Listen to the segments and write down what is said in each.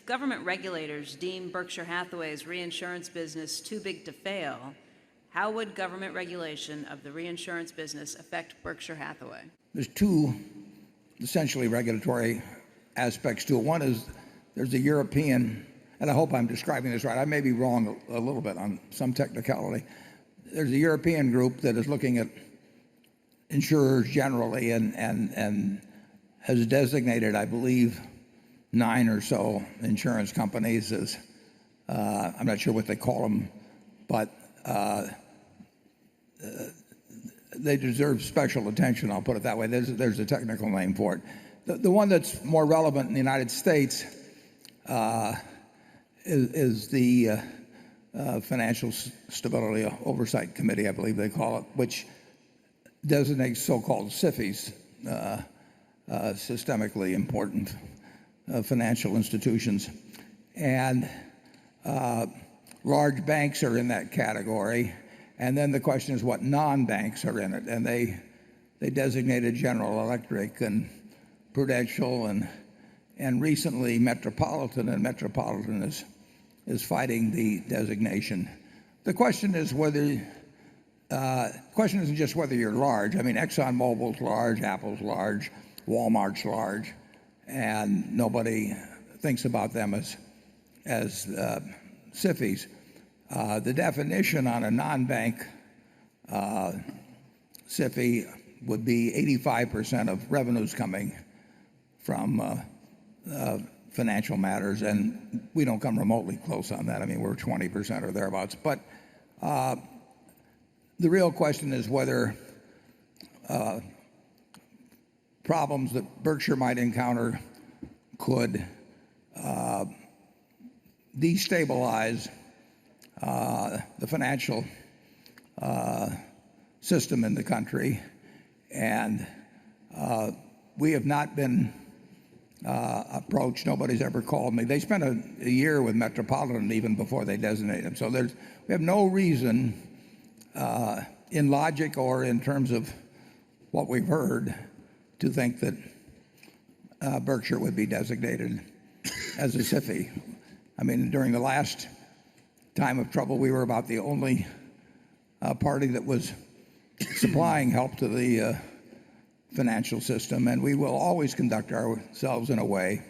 government regulators deem Berkshire Hathaway's reinsurance business too big to fail, how would government regulation of the reinsurance business affect Berkshire Hathaway? There's two essentially regulatory aspects to it. One is there's a European, and I hope I'm describing this right. I may be wrong a little bit on some technicality. There's a European group that is looking at insurers generally and has designated, I believe, 9 or so insurance companies as, I'm not sure what they call them, but they deserve special attention, I'll put it that way. There's a technical name for it. The one that's more relevant in the United States is the Financial Stability Oversight Committee, I believe they call it, which designates so-called SIFIs, systemically important financial institutions. And large banks are in that category. And then the question is what non-banks are in it. And they designated General Electric and Prudential and recently Metropolitan, and Metropolitan is fighting the designation. The question is whether question isn't just whether you're large. I mean, ExxonMobil's large, Apple's large, Walmart's large, and nobody thinks about them as SIFIs. The definition on a non-bank SIFI would be 85% of revenues coming from financial matters, and we don't come remotely close on that. I mean, we're 20% or thereabouts. But the real question is whether problems that Berkshire might encounter could destabilize the financial system in the country. And we have not been approached. Nobody's ever called me. They spent a year with Metropolitan even before they designated him. So we have no reason in logic or in terms of what we've heard to think that Berkshire would be designated as a SIFI. I mean, during the last time of trouble, we were about the only party that was supplying help to the financial system, and we will always conduct ourselves in a way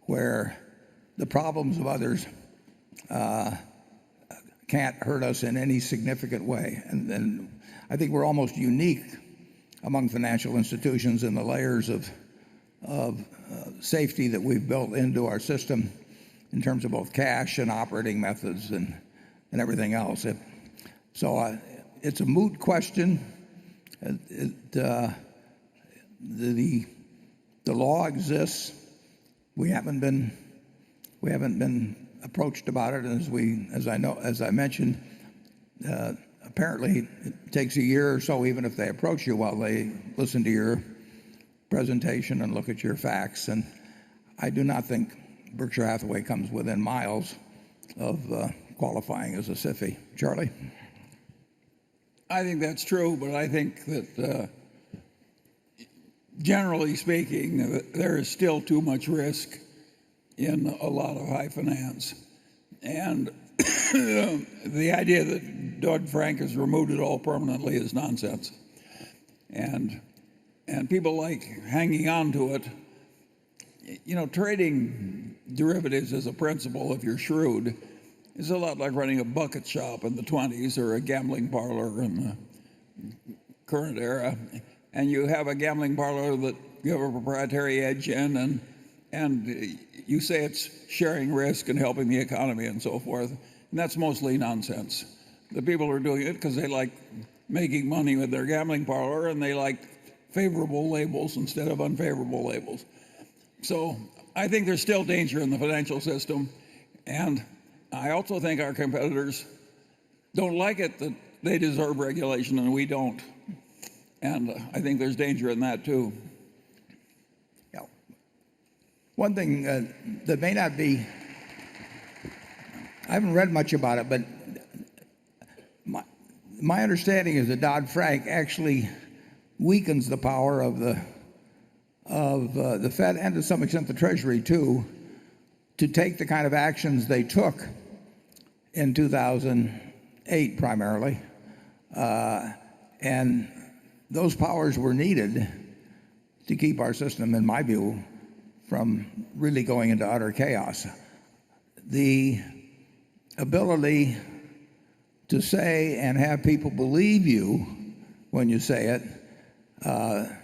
where the problems of others can't hurt us in any significant way. And I think we're almost unique among financial institutions in the layers of safety that we've built into our system in terms of both cash and operating methods and everything else. It's a moot question. The law exists. We haven't been approached about it, as I mentioned. Apparently, it takes a year or so, even if they approach you, while they listen to your presentation and look at your facts. And I do not think Berkshire Hathaway comes within miles of qualifying as a SIFI. Charlie? I think that's true, but I think that generally speaking, there is still too much risk in a lot of high finance. And the idea that Dodd-Frank has removed it all permanently is nonsense. And people like hanging on to it. You know, trading derivatives as a principle, if you're shrewd, is a lot like running a bucket shop in the 20s or a gambling parlor in the current era. And you have a gambling parlor that you have a proprietary edge in, and you say it's sharing risk and helping the economy and so forth. And that's mostly nonsense. The people are doing it because they like making money with their gambling parlor, and they like favorable labels instead of unfavorable labels. So I think there's still danger in the financial system, and I also think our competitors don't like it that they deserve regulation and we don't. And I think there's danger in that too. Yeah. One thing that may not be, I haven't read much about it, but my understanding is that Dodd-Frank actually weakens the power of the Fed and to some extent the Treasury too to take the kind of actions they took in 2008 primarily. And those powers were needed to keep our system, in my view, from really going into utter chaos. The ability to say and have people believe you when you say it,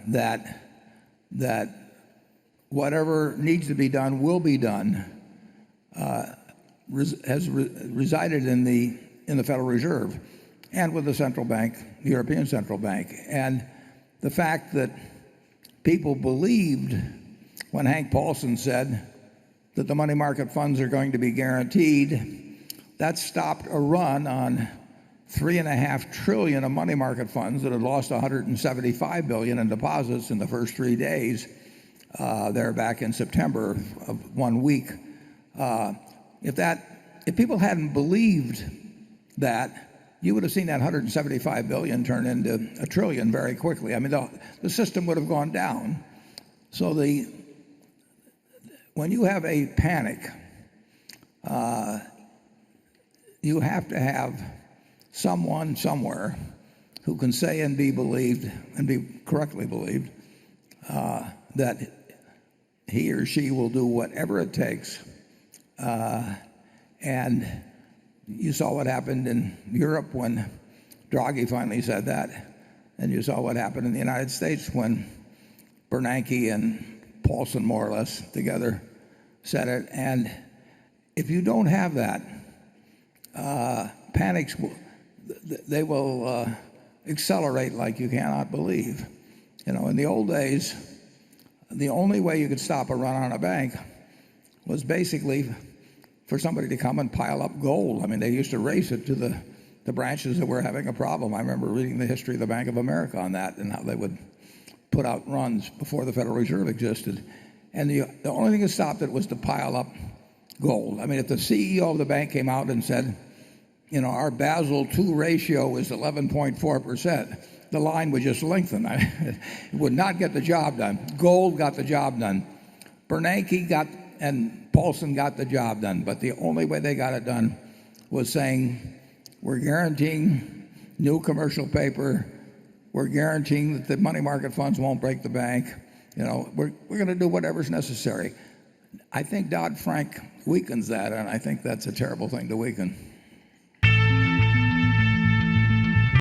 that whatever needs to be done will be done, has resided in the Federal Reserve and with the central bank, the European Central Bank. And the fact that people believed when Hank Paulson said that the money market funds are going to be guaranteed, that stopped a run on $3.5 trillion of money market funds that had lost $175 billion in deposits in the first 3 days there back in September of 1 week. If people hadn't believed that, you would have seen that $175 billion turn into $1 trillion very quickly. I mean, the system would have gone down. So when you have a panic, you have to have someone somewhere who can say and be believed and be correctly believed that he or she will do whatever it takes. And you saw what happened in Europe when Draghi finally said that, and you saw what happened in the United States when Bernanke and Paulson more or less together said it. And if you don't have that, panics will accelerate like you cannot believe. In the old days, the only way you could stop a run on a bank was basically for somebody to come and pile up gold. I mean, they used to race it to the branches that were having a problem. I remember reading the history of the Bank of America on that and how they would put out runs before the Federal Reserve existed. And the only thing that stopped it was to pile up gold. I mean, if the CEO of the bank came out and said, our Basel II ratio is 11.4%, the line would just lengthen. It would not get the job done. Gold got the job done. Bernanke and Paulson got the job done, but the only way they got it done was saying, we're guaranteeing new commercial paper, we're guaranteeing that the money market funds won't break the bank, we're going to do whatever's necessary. I think Dodd-Frank weakens that, and I think that's a terrible thing to weaken.